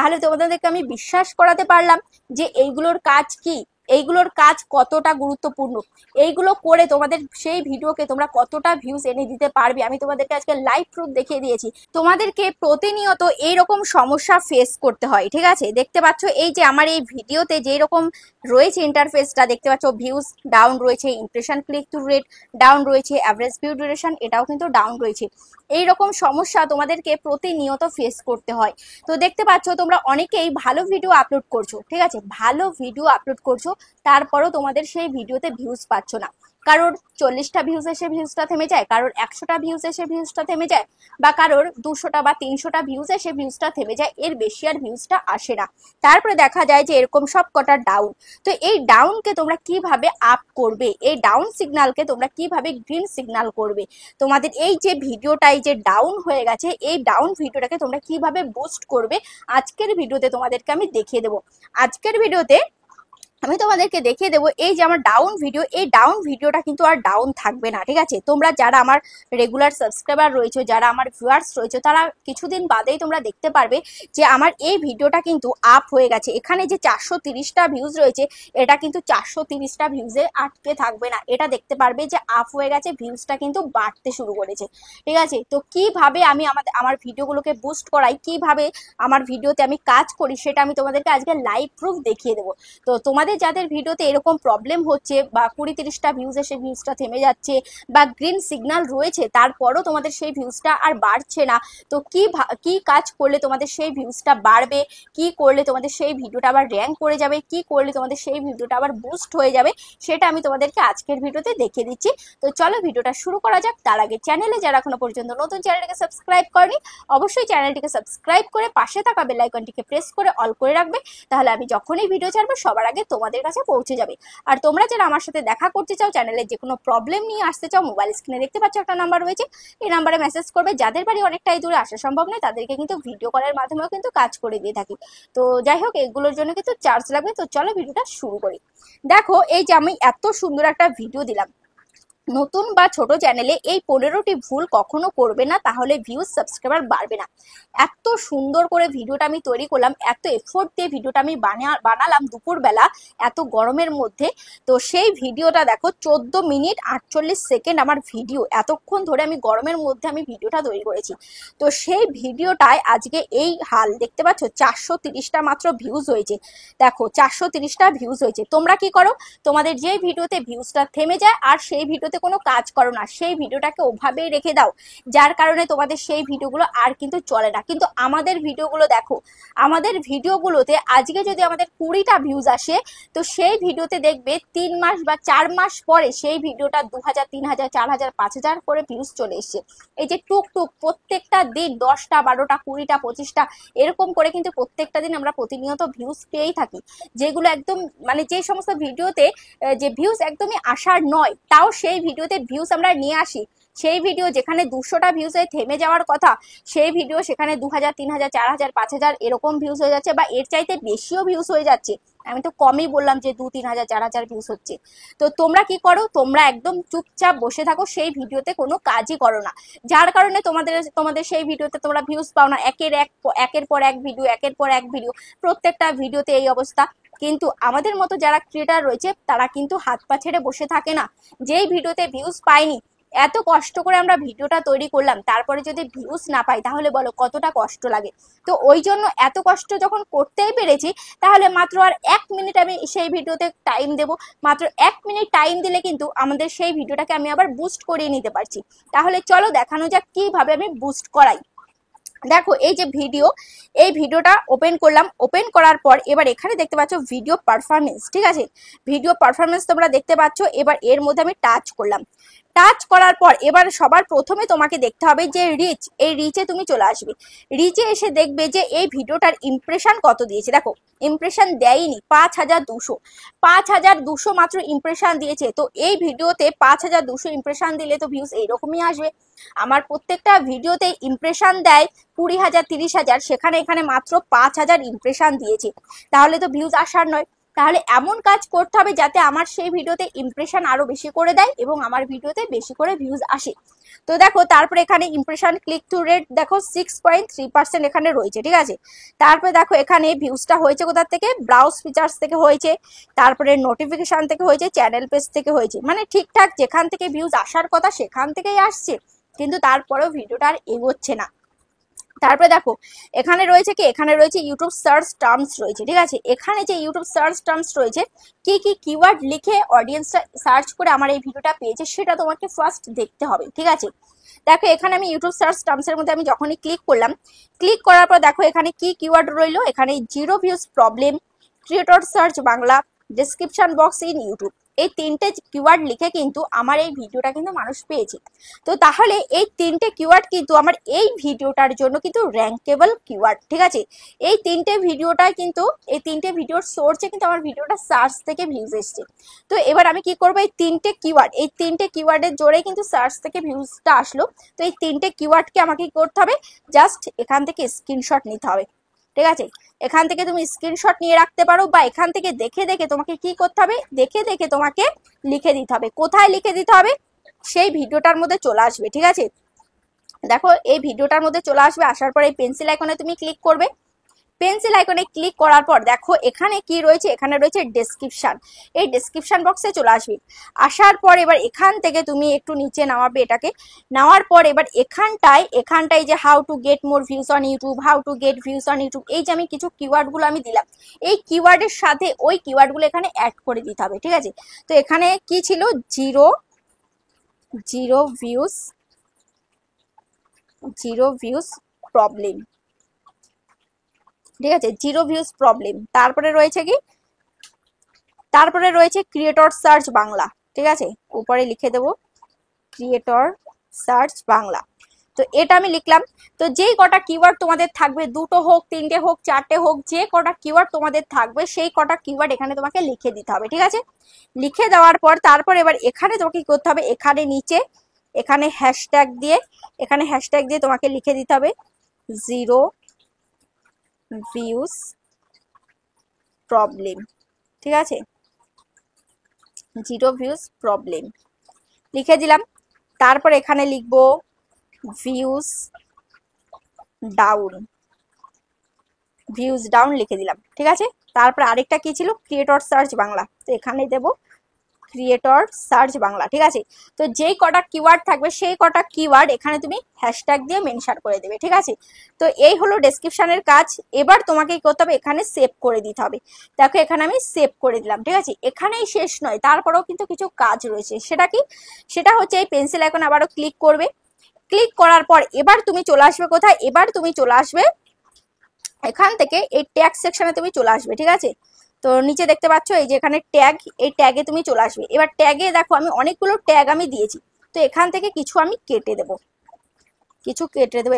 তাহলে তোমাদেরকে আমি বিশ্বাস করাতে পারলাম যে এইগুলোর কাজ কি, এইগুলোর কাজ কতটা গুরুত্বপূর্ণ, এইগুলো করে তোমাদের সেই ভিডিওকে তোমরা কতটা ভিউজ এনে দিতে পারবে আমি তোমাদেরকে আজকে লাইভ প্রুফ দেখিয়ে দিয়েছি। তোমাদেরকে প্রতিনিয়ত এইরকম সমস্যা ফেস করতে হয়, ঠিক আছে। দেখতে পাচ্ছ এই যে আমার এই ভিডিওতে যেই রকম রয়েছে ইন্টারফেসটা, দেখতে পাচ্ছ ভিউজ ডাউন রয়েছে, impression click through rate down রয়েছে, অ্যাভারেজ ভিউ ডিউরেশন এটাও কিন্তু ডাউন রয়েছে। এই রকম সমস্যা তোমাদেরকে প্রতিনিয়ত ফেস করতে হয়। তো দেখতে পাচ্ছ তোমরা অনেকেই ভালো ভিডিও আপলোড করছো, ঠিক আছে, ভালো ভিডিও আপলোড করছো, তারপরও তোমাদের সেই ভিডিওতে ভিউজ পাচ্ছ না। কারোর 40টা ভিউজ এসে ভিউজটা থেমে যায়, কারোর 100টা ভিউজ এসে ভিউজটা থেমে যায়, বা কারোর 200টা বা 300টা ভিউজ এসে ভিউজটা থেমে যায়, এর বেশি আর ভিউজটা আসে না। তারপরে দেখা যায় যে এরকম সব কটা ডাউন। তো এই ডাউনকে তোমরা কিভাবে আপ করবে, এই ডাউন সিগন্যালকে তোমরা কিভাবে গ্রিন সিগন্যাল করবে, তোমাদের এই যে ভিডিওটাই যে ডাউন হয়ে গেছে এই ডাউন ভিডিওটাকে তোমরা কিভাবে বুস্ট করবে, আজকের ভিডিওতে তোমাদেরকে আমি দেখিয়ে দেবো। আজকের ভিডিওতে আমি তোমাদেরকে দেখিয়ে দেবো এই যে আমার ডাউন ভিডিও, এই ডাউন ভিডিওটা কিন্তু আর ডাউন থাকবে না, ঠিক আছে। তোমরা যারা আমার রেগুলার সাবস্ক্রাইবার রয়েছে, যারা আমার ভিউয়ার্স রয়েছে, তারা কিছুদিন বাদেই তোমরা দেখতে পারবে যে আমার এই ভিডিওটা কিন্তু আপ হয়ে গেছে। এখানে যে 430টা ভিউজ রয়েছে এটা কিন্তু 430টা ভিউজে আটকে থাকবে না, এটা দেখতে পারবে যে আপ হয়ে গেছে, ভিউজটা কিন্তু বাড়তে শুরু করেছে, ঠিক আছে। তো কিভাবে আমি আমার ভিডিওগুলোকে বুস্ট করাই, কিভাবে আমার ভিডিওতে আমি কাজ করি, সেটা আমি তোমাদেরকে আজকে লাইভ প্রুফ দেখিয়ে দেবো। তো তোমাদের যাদের ভিডিওতে এরকম প্রবলেম হচ্ছে বা 20-30টা ভিউজ এসে ভিউজটা থেমে যাচ্ছে বা গ্রিন সিগন্যাল রয়েছে তারপরও তোমাদের সেই ভিউজটা আর বাড়ছে না, তো কি কাজ করলে তোমাদের সেই ভিউজটা বাড়বে, কি করলে তোমাদের সেই ভিডিওটা আবার র্যাঙ্ক করে যাবে, কি করলে তোমাদের সেই ভিডিওটা আবার বুস্ট হয়ে যাবে, সেটা আমি তোমাদেরকে আজকের ভিডিওতে দেখিয়ে দিচ্ছি। তো চলো ভিডিওটা শুরু করা যাক। তার আগে চ্যানেলে যারা এখনো পর্যন্ত নতুন, চ্যানেলটিকে সাবস্ক্রাইব করনি, অবশ্যই চ্যানেলটিকে সাবস্ক্রাইব করে পাশে থাকা বেল আইকনটিকে প্রেস করে অল করে রাখবে, তাহলে আমি যখনই ভিডিও ছাড়বো সবার আগে তোমাদের কাছে পৌঁছে যাবে। আর তোমরা যারা আমার সাথে দেখা করতে চাও, চ্যানেলে যে কোনো প্রবলেম নিয়ে আসতে চাও, মোবাইল স্ক্রিনে দেখতে পাচ্ছ একটা নাম্বার রয়েছে, এই নাম্বারে মেসেজ করবে। যাদের বাড়ি অনেকটাই দূরে আসা সম্ভব নয় তাদেরকে কিন্তু ভিডিও কলের মাধ্যমেও কিন্তু কাজ করে দিয়ে থাকি। তো যাই হোক, এগুলোর জন্য কিন্তু চার্জ লাগবে। তো চলো ভিডিওটা শুরু করি। দেখো এই যে আমি এত সুন্দর একটা ভিডিও দিলাম, নতুন বা ছোট চ্যানেলে এই 15টি ভুল কখনো করবে না, তাহলে ভিউজ সাবস্ক্রাইবার বাড়বে না। এত সুন্দর করে ভিডিওটা আমি তৈরি করলাম, এত এফোর্ট দিয়ে ভিডিওটা আমি বানালাম দুপুরবেলা এত গরমের মধ্যে। তো সেই ভিডিওটা দেখো 14 মিনিট 48 সেকেন্ড আমার ভিডিও, এতক্ষণ ধরে আমি গরমের মধ্যে আমি ভিডিওটা তৈরি করেছি। তো সেই ভিডিওটায় আজকে এই হাল, দেখতে পাচ্ছ 430টা মাত্র ভিউজ হয়েছে। দেখো 430টা ভিউজ হয়েছে। তোমরা কি করো, তোমাদের যে ভিডিওতে ভিউজটা থেমে যায় আর সেই ভিডিওতে কোনো কাজ করো না, সেই ভিডিওটাকে ওভাবেই রেখে দাও, যার কারণে তোমাদের সেই ভিডিওগুলো আর কিন্তু চলে না। কিন্তু আমাদের ভিডিওগুলো দেখো, আমাদের ভিডিওগুলোতে আজকে যদি আমাদের 20টা ভিউজ আসে, তো সেই ভিডিওতে দেখবে 3 মাস বা 4 মাস পরে সেই ভিডিওটা 2000, 3000, 4000, 5000 করে ভিউজ চলে এসছে। এই যে টুকটুক প্রত্যেকটা দিন 10টা, 12টা, 20টা, 25টা এরকম করে কিন্তু প্রত্যেকটা দিন আমরা প্রতিনিয়ত ভিউজ পেয়েই থাকি, যেগুলো একদম মানে যে সমস্ত ভিডিওতে যে ভিউজ একদমই আসার নয়, তাও সেই ভিডিওতে ভিউজ আমরা নিয়ে আসি। সেই ভিডিও যেখানে 200টা ভিউজে থেমে যাওয়ার কথা, সেই ভিডিও সেখানে 2000, 3000, 4000, 5000 এরকম ভিউজ হয়ে যাচ্ছে, বা এর চাইতে বেশিও ভিউজ হয়ে যাচ্ছে। আমি তো কমই বললাম যে 2-3000, 4000 ভিউজ হচ্ছে। তো তোমরা কি করো, তোমরা একদম চুপচাপ বসে থাকো, সেই ভিডিওতে কোনো কাজই করো না, যার কারণে তোমাদের সেই ভিডিওতে তোমরা ভিউজ পাও না। একের পর এক ভিডিও, একের পর এক ভিডিও, প্রত্যেকটা ভিডিওতে এই অবস্থা। কিন্তু আমাদের মতো যারা ক্রিয়েটার রয়েছে তারা কিন্তু হাত পা ছেড়ে বসে থাকে না। যেই ভিডিওতে ভিউজ পাইনি, এত কষ্ট করে আমরা ভিডিওটা তৈরি করলাম, তারপরে যদি ভিউজ না পাই তাহলে বলো কতটা কষ্ট লাগে। তো ওই জন্য এত কষ্ট যখন করতেই পেরেছি, তাহলে মাত্র আর 1 মিনিট আমি সেই ভিডিওতে টাইম দেব। মাত্র 1 মিনিট টাইম দিলে কিন্তু আমাদের সেই ভিডিওটাকে আমি আবার বুস্ট করিয়ে নিতে পারছি। তাহলে চলো দেখানো যাক কিভাবে আমি বুস্ট করাই। দেখো এই যে এই ভিডিওটা ওপেন করলাম, ওপেন করার পর এবার এখানে দেখতে পাচ্ছ ভিডিও পারফরমেন্স, ঠিক আছে, ভিডিও পারফরমেন্স তোমরা দেখতে পাচ্ছ। এবার এর মধ্যে আমি টাচ করলাম, টাচ করার পর এবার সবার প্রথমে তোমাকে দেখতে হবে যে রিচ, এই রিচে তুমি চলে আসবে। রিচে এসে দেখবে যে এই ভিডিওটার ইমপ্রেশন কত দিয়েছে। দেখো ইমপ্রেশন দেয়নি 5200, 5200 মাত্র ইমপ্রেশন দিয়েছে। তো এই ভিডিওতে 5200 ইমপ্রেশন দিলে তো ভিউজ এইরকমই আসবে। আমার প্রত্যেকটা ভিডিওতে ইমপ্রেশন দেয় 20,000, 30,000, সেখানে এখানে মাত্র 5000 ইমপ্রেশন দিয়েছে, তাহলে তো ভিউজ আসার নয়। তাহলে এমন কাজ করতে হবে যাতে আমার সেই ভিডিওতে ইমপ্রেশন আরো বেশি করে দেয় এবং আমার ভিডিওতে বেশি করে ভিউজ আসে। তো দেখো তারপরে এখানে ইমপ্রেশন ক্লিক টু রেট দেখো 6.3% এখানে রয়েছে, ঠিক আছে। তারপরে দেখো এখানে ভিউজটা হয়েছে কোথা থেকে, ব্রাউজ ফিচার্স থেকে হয়েছে, তারপরে নোটিফিকেশন থেকে হয়েছে, চ্যানেল পেজ থেকে হয়েছে, মানে ঠিকঠাক যেখান থেকে ভিউজ আসার কথা সেখান থেকেই আসছে, কিন্তু তারপরেও ভিডিওটা আর এগোচ্ছে না। তারপরে দেখো এখানে রয়েছে কি, এখানে রয়েছে ইউটিউব সার্চ টার্মস রয়েছে, ঠিক আছে। এখানে যে ইউটিউব সার্চ টার্মস রয়েছে, কি কি কিওয়ার্ড লিখে অডিয়েন্সটা সার্চ করে আমার এই ভিডিওটা পেয়েছে সেটা তোমাকে ফার্স্ট দেখতে হবে, ঠিক আছে। দেখো এখানে আমি ইউটিউব সার্চ টার্মসের মধ্যে আমি যখনই ক্লিক করলাম, ক্লিক করার পর দেখো এখানে কি কিওয়ার্ড রইলো, এখানে 0 views problem, creator search Bangla, description box in YouTube, এই তিনটে কিওয়ার্ড লিখে কিন্তু আমার এই ভিডিওটা কিন্তু মানুষ পেয়েছে। তো তাহলে এই তিনটে কিওয়ার্ড কিন্তু আমার এই ভিডিওটার জন্য কিন্তু র্যাঙ্কেবল কিওয়ার্ড, ঠিক আছে। এই তিনটে ভিডিওটা কিন্তু, এই তিনটে ভিডিওর সোর্সে কিন্তু আমার ভিডিওটা সার্চ থেকে ভিউজ এসছে। তো এবার আমি কি করবো, এই তিনটে কিওয়ার্ডের জোরে কিন্তু সার্চ থেকে ভিউজটা আসলো। তো এই তিনটে কিওয়ার্ডকে আমাকে কি করতে হবে, জাস্ট এখান থেকে স্ক্রিনশট নিতে হবে, ঠিক আছে। এখান থেকে তুমি স্ক্রিনশট নিয়ে রাখতে পারো, বা এখান থেকে দেখে দেখে তোমাকে কি করতে হবে, দেখে দেখে তোমাকে লিখে দিতে হবে। কোথায় লিখে দিতে হবে, সেই ভিডিওটার মধ্যে চলে আসবে, ঠিক আছে। দেখো এই ভিডিওটার মধ্যে চলে আসবে, আসার পর এই পেন্সিল আইকনে তুমি ক্লিক করবে। পেন্সিল আইকনে ক্লিক করার পর দেখো এখানে কি রয়েছে, এখানে রয়েছে ডেসক্রিপশন, এই ডেসক্রিপশন বক্সে চলে আসবে। আসার পর এবার এখান থেকে তুমি একটু নিচে নামাবে এটাকে, নেওয়ার পর এবার এখানটায় যে how to get more views on YouTube, how to get views on YouTube, এই যে আমি কিছু কিওয়ার্ডগুলো আমি দিলাম, এই কিওয়ার্ডের সাথে ওই কিওয়ার্ডগুলো এখানে অ্যাড করে দিতে হবে, ঠিক আছে। তো এখানে কি ছিল, জিরো ভিউজ প্রবলেম, ঠিক আছে, 0 ভিউজ প্রবলেম। তারপরে রয়েছে কি, তারপরে রয়েছে ক্রিয়েটর সার্চ বাংলা, ঠিক আছে, উপরে লিখে দেব ক্রিয়েটর সার্চ বাংলা। তো এটা আমি লিখলাম। তো যেই কটা কিওয়ার্ড তোমাদের থাকবে, দুটো হোক, তিনটে হোক, চারটে হোক, যে কটা কিওয়ার্ড তোমাদের থাকবে সেই কটা কিওয়ার্ড এখানে তোমাকে লিখে দিতে হবে, ঠিক আছে। লিখে দেওয়ার পর তারপর এবার এখানে তোমাকে কি করতে হবে, এখানে নিচে এখানে হ্যাশট্যাগ দিয়ে তোমাকে লিখে দিতে হবে 0 ভিউজ প্রবলেম, ঠিক আছে, 0 ভিউজ প্রবলেম লিখে দিলাম। তারপর এখানে লিখবো ভিউজ ডাউন লিখে দিলাম, ঠিক আছে। তারপর আরেকটা কি ছিল, ক্রিয়েটর সার্চ বাংলা, তো এখানে দেব ক্রিয়েটর সার্চ বাংলা, ঠিক আছে। তো যেই কটা কিওয়ার্ড থাকবে সেই কটা কিওয়ার্ড এখানে তুমি হ্যাশট্যাগ দিয়ে মেনশন করে দেবে, ঠিক আছে। তো এই হলো ডেসক্রিপশনের কাজ। এবার তোমাকে কি করতে হবে, এখানে সেভ করে দিতে হবে। দেখো এখানে আমি সেভ করে দিলাম, ঠিক আছে। এখানেই শেষ নয়, তারপরেও কিন্তু কিছু কাজ রয়েছে। সেটা কি, সেটা হচ্ছে এই পেন্সিল আইকন আবারও ক্লিক করবে। ক্লিক করার পর এবার তুমি চলে আসবে কোথায়, এবার তুমি চলে আসবে এখান থেকে এই ট্যাগ সেকশনে তুমি চলে আসবে, ঠিক আছে। তো নিচে দেখতে পাচ্ছ এই যে এখানে ট্যাগ, এই ট্যাগে তুমি চলে আসবে। এবার ট্যাগে দেখো আমি অনেকগুলো ট্যাগ আমি দিয়েছি, তো এখান থেকে কিছু আমি কেটে দেবো,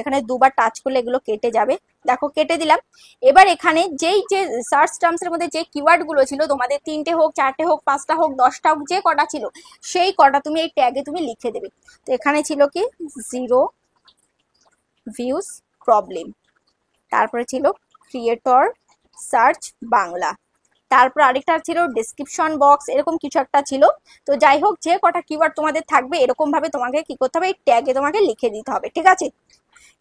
এখানে দুবার টাচ করলে এগুলো কেটে যাবে। দেখো কেটে দিলাম। এবার এখানে যেই যে সার্চ টার্মসের মধ্যে যে কিওয়ার্ড গুলো ছিল তোমাদের, 3টে হোক, 4টে হোক, 5টা হোক, 10টা হোক, যে কটা ছিল সেই কটা তুমি এই ট্যাগে তুমি লিখে দেবে। তো এখানে ছিল কি 0 ভিউজ প্রবলেম, তারপরে ছিল ক্রিয়েটর সার্চ বাংলা, তারপর আরেকটা ছিল ডেসক্রিপশন বক্স, এরকম কিছু একটা ছিল। তো যাই হোক, যে কটা কিওয়ার্ড তোমাদের থাকবে এরকম ভাবে তোমাকে কি করতে হবে, এই ট্যাগে তোমাকে লিখে দিতে হবে, ঠিক আছে।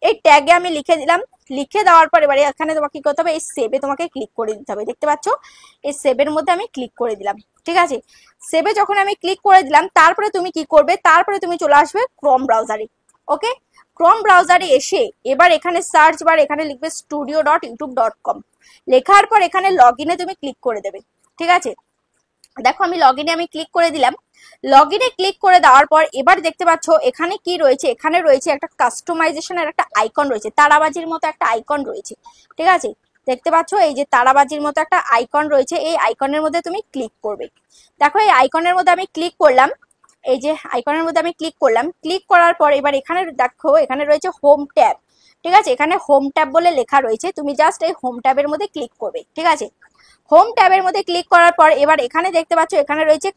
এই ট্যাগে আমি লিখে দিলাম। লিখে দেওয়ার পর এবারে এখানে তোমাকে কি করতে হবে, এই সেভে তোমাকে ক্লিক করে দিতে হবে। দেখতে পাচ্ছ এই সেভের মধ্যে আমি ক্লিক করে দিলাম, ঠিক আছে। সেভে যখন আমি ক্লিক করে দিলাম তারপরে তুমি কি করবে, তারপরে তুমি চলে আসবে ক্রোম ব্রাউজারে। ওকে, ক্রোম ব্রাউজারে এসে এবার এখানে সার্চ বার এখানে লিখবে studio.youtube.com। লেখার পর এখানে লগ ইনে তুমি ক্লিক করে দেবে, ঠিক আছে। দেখো আমি লগ ইনে আমি ক্লিক করে দিলাম। লগ ইনে ক্লিক করে দেওয়ার পর এবার দেখতে পাচ্ছ এখানে কি রয়েছে, এখানে রয়েছে একটা কাস্টমাইজেশনের একটা আইকন রয়েছে, তারাবাজির মতো একটা আইকন রয়েছে, ঠিক আছে। দেখতে পাচ্ছ এই যে তারাবাজির মতো একটা আইকন রয়েছে, এই আইকনের মধ্যে তুমি ক্লিক করবে। দেখো এই আইকনের মধ্যে আমি ক্লিক করলাম, এই যে আইকনের মধ্যে আমি ক্লিক করলাম। ক্লিক করার পর এবার এখানে দেখো এখানে রয়েছে হোম ট্যাব, ঠিক আছে। এখানে হোম ট্যাব বলে লেখা রয়েছে, তুমি জাস্ট এই হোম ট্যাবের মধ্যে ক্লিক করবে, ঠিক আছে। হোম ট্যাবের মধ্যে ক্লিক করার পর এবার এখানে দেখতে পাচ্ছ এখানে রয়েছে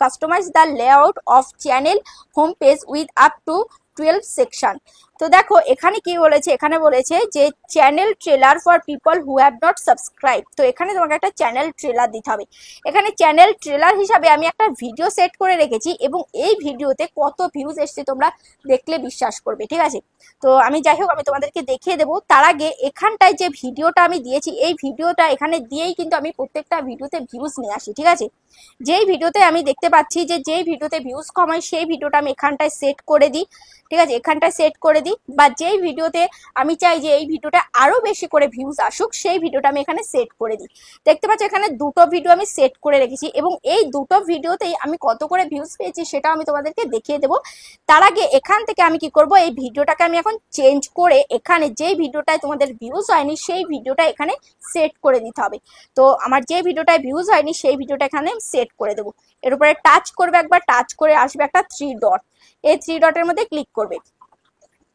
customize the layout of channel home page with up to 12 section. তো দেখো এখানে কি বলেছে, এখানে বলেছে যে channel trailer for people who have not subscribe. তো এখানে তোমাকে একটা চ্যানেল ট্রেলার দিতে হবে। এখানে চ্যানেল ট্রেলার হিসাবে আমি একটা ভিডিও সেট করে রেখেছি এবং এই ভিডিওতে কত ভিউজ এসছে তোমরা দেখলে বিশ্বাস করবে, ঠিক আছে। তো আমি যাই হোক আমি তোমাদেরকে দেখিয়ে দেবো। তার আগে এখানটায় যে ভিডিওটা আমি দিয়েছি এই ভিডিওটা এখানে দিয়েই কিন্তু আমি প্রত্যেকটা ভিডিওতে ভিউজ নিয়ে আসি, ঠিক আছে। যেই ভিডিওতে আমি দেখতে পাচ্ছি যে যেই ভিডিওতে ভিউজ কম হয় সেই ভিডিওটা আমি এখানটায় সেট করে দিই, ঠিক আছে, এখানটায় সেট করে দিই। বা যেই ভিডিওতে আমি চাই যে এই ভিডিওটা আরো বেশি করে ভিউজ আসুক সেই ভিডিওটা আমি এখানে সেট করে দিই। দেখতে পাচ্ছ এখানে দুটো ভিডিও আমি সেট করে রেখেছি এবং এই দুটো ভিডিওতেই আমি কত করে ভিউজ পেয়েছি সেটা আমি তোমাদেরকে দেখিয়ে দেবো। তার আগে এখান থেকে আমি কি করব, এই ভিডিওটাকে আমি এখন চেঞ্জ করে এখানে যেই ভিডিওটায় তোমাদের ভিউজ হয়নি সেই ভিডিওটা এখানে সেট করে দিতে হবে। তো আমার যে ভিডিওটায় ভিউজ হয়নি সেই ভিডিওটা এখানে সেট করে দেবো। এর উপরে টাচ করবে, একবার টাচ করে আসবে একটা 3 ডট, এই 3 ডটের মধ্যে ক্লিক করবে।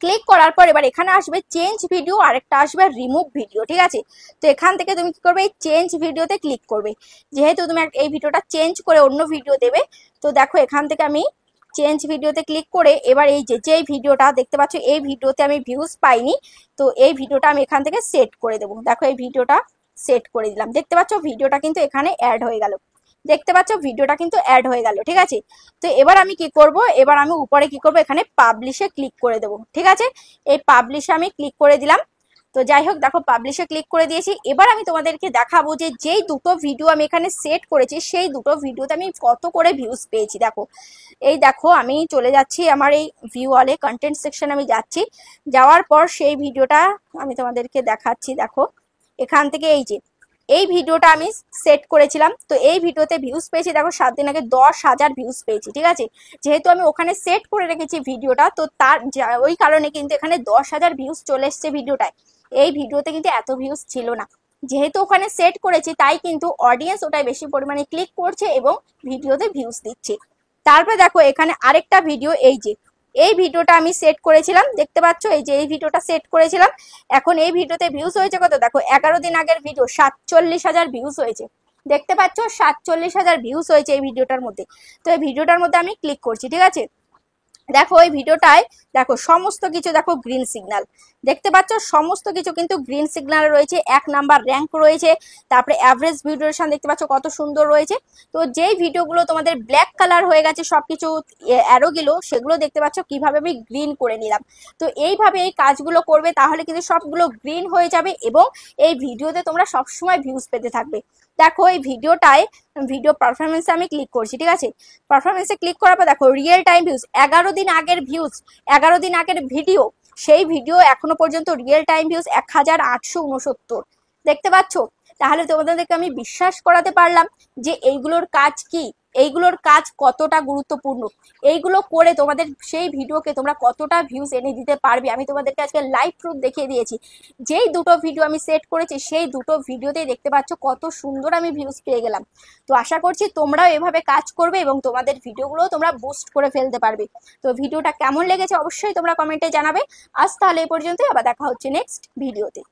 ক্লিক করার পর এবার এখানে আসবে চেঞ্জ ভিডিও আর একটা আসবে রিমুভ ভিডিও, ঠিক আছে। তো এখান থেকে তুমি কি করবে, এই চেঞ্জ ভিডিওতে ক্লিক করবে। যেহেতু তুমি এই ভিডিওটা চেঞ্জ করে অন্য ভিডিও দেবে, তো দেখো এখান থেকে আমি চেঞ্জ ভিডিওতে ক্লিক করে এবার এই যে ভিডিওটা দেখতে পাচ্ছ এই ভিডিওতে আমি ভিউজ পাইনি, তো এই ভিডিওটা আমি এখান থেকে সেট করে দেবো। দেখো এই ভিডিওটা সেট করে দিলাম, দেখতে পাচ্ছ ভিডিওটা কিন্তু এখানে অ্যাড হয়ে গেল, দেখতে পাচ্ছ ভিডিওটা কিন্তু অ্যাড হয়ে গেল, ঠিক আছে। তো এবার আমি কি করব, এবার আমি উপরে কি করব, এখানে পাবলিশে ক্লিক করে দেবো, ঠিক আছে। এই পাবলিশে আমি ক্লিক করে দিলাম। তো যাই হোক দেখো পাবলিশে ক্লিক করে দিয়েছি। এবার আমি তোমাদেরকে দেখাবো যে যেই দুটো ভিডিও আমি এখানে সেট করেছি সেই দুটো ভিডিওতে আমি কত করে ভিউজ পেয়েছি। দেখো এই দেখো আমি চলে যাচ্ছি আমার এই ভিউ অলে, কন্টেন্ট সেকশনে আমি যাচ্ছি। যাওয়ার পর সেই ভিডিওটা আমি তোমাদেরকে দেখাচ্ছি। দেখো এখান থেকে এই ভিডিওটা আমি সেট করেছিলাম, তো এই ভিডিওতে ভিউজ পেয়েছি দেখো 7 দিন আগে 10,000 ভিউজ পেয়েছি, ঠিক আছে। যেহেতু আমি ওখানে সেট করে রেখেছি ভিডিওটা, তো তার ওই কারণে কিন্তু এখানে 10,000 ভিউজ চলে এসছে ভিডিওটায়। এই ভিডিওতে কিন্তু এত ভিউজ ছিল না, যেহেতু ওখানে সেট করেছি তাই কিন্তু অডিয়েন্স ওটাই বেশি পরিমাণে ক্লিক করছে এবং ভিডিওতে ভিউজ দিচ্ছে। তারপরে দেখো এখানে আরেকটা ভিডিও, এই ভিডিওটা আমি সেট করেছিলাম, দেখতে পাচ্ছ এই ভিডিওটা সেট করেছিলাম। এখন এই ভিডিওতে ভিউজ হয়েছে কত, দেখো 11 দিন আগের ভিডিও 47,000 ভিউজ হয়েছে, দেখতে পাচ্ছ 47,000 ভিউজ হয়েছে এই ভিডিওটার মধ্যে। তো এই ভিডিওটার মধ্যে আমি ক্লিক করছি, ঠিক আছে। দেখো এই ভিডিওটায় দেখো সমস্ত কিছু দেখো গ্রিন সিগন্যাল, দেখতে পাচ্ছ সমস্ত কিছু কিন্তু গ্রিন সিগন্যাল রয়েছে, 1 নাম্বার র্যাঙ্ক রয়েছে। তারপরে অ্যাভারেজ ভিউ ডিউরেশন দেখতে পাচ্ছ কত সুন্দর রয়েছে। তো যেই ভিডিওগুলো তোমাদের ব্ল্যাক কালার হয়ে গেছে সবকিছু অ্যারোগুলো, সেগুলো দেখতে পাচ্ছ কিভাবে আমি গ্রিন করে নিলাম। তো এইভাবে এই কাজগুলো করবে তাহলে কিন্তু সবগুলো গ্রিন হয়ে যাবে এবং এই ভিডিওতে তোমরা সবসময় ভিউজ পেতে থাকবে। দেখো এই ভিডিওটায় ভিডিও পারফরমেন্সে আমি ক্লিক করছি, ঠিক আছে। পারফরমেন্সে ক্লিক করার পর দেখো রিয়েল টাইম ভিউজ, 11 দিন আগের ভিউজ, 11 দিন আগের ভিডিও, সেই ভিডিও এখনো পর্যন্ত রিয়েল টাইম ভিউজ 1869, দেখতে পাচ্ছ। তাহলে তোমাদেরকে আমি বিশ্বাস করাতে পারলাম যে এইগুলোর কাজ কি, এইগুলোর কাজ কতটা গুরুত্বপূর্ণ, এইগুলো করে তোমাদের সেই ভিডিওকে তোমরা কতটা ভিউজ এনে দিতে পারবে আমি তোমাদেরকে আজকে লাইভ প্রুফ দেখিয়ে দিয়েছি। যেই দুটো ভিডিও আমি সেট করেছি সেই দুটো ভিডিওতেই দেখতে পাচ্ছ কত সুন্দর আমি ভিউজ পেয়ে গেলাম। তো আশা করছি তোমরাও এভাবে কাজ করবে এবং তোমাদের ভিডিওগুলো তোমরা বুস্ট করে ফেলতে পারবে। তো ভিডিওটা কেমন লেগেছে অবশ্যই তোমরা কমেন্টে জানাবে। আজ তাহলে এই পর্যন্তই, আবার দেখা হচ্ছে নেক্সট ভিডিওতে।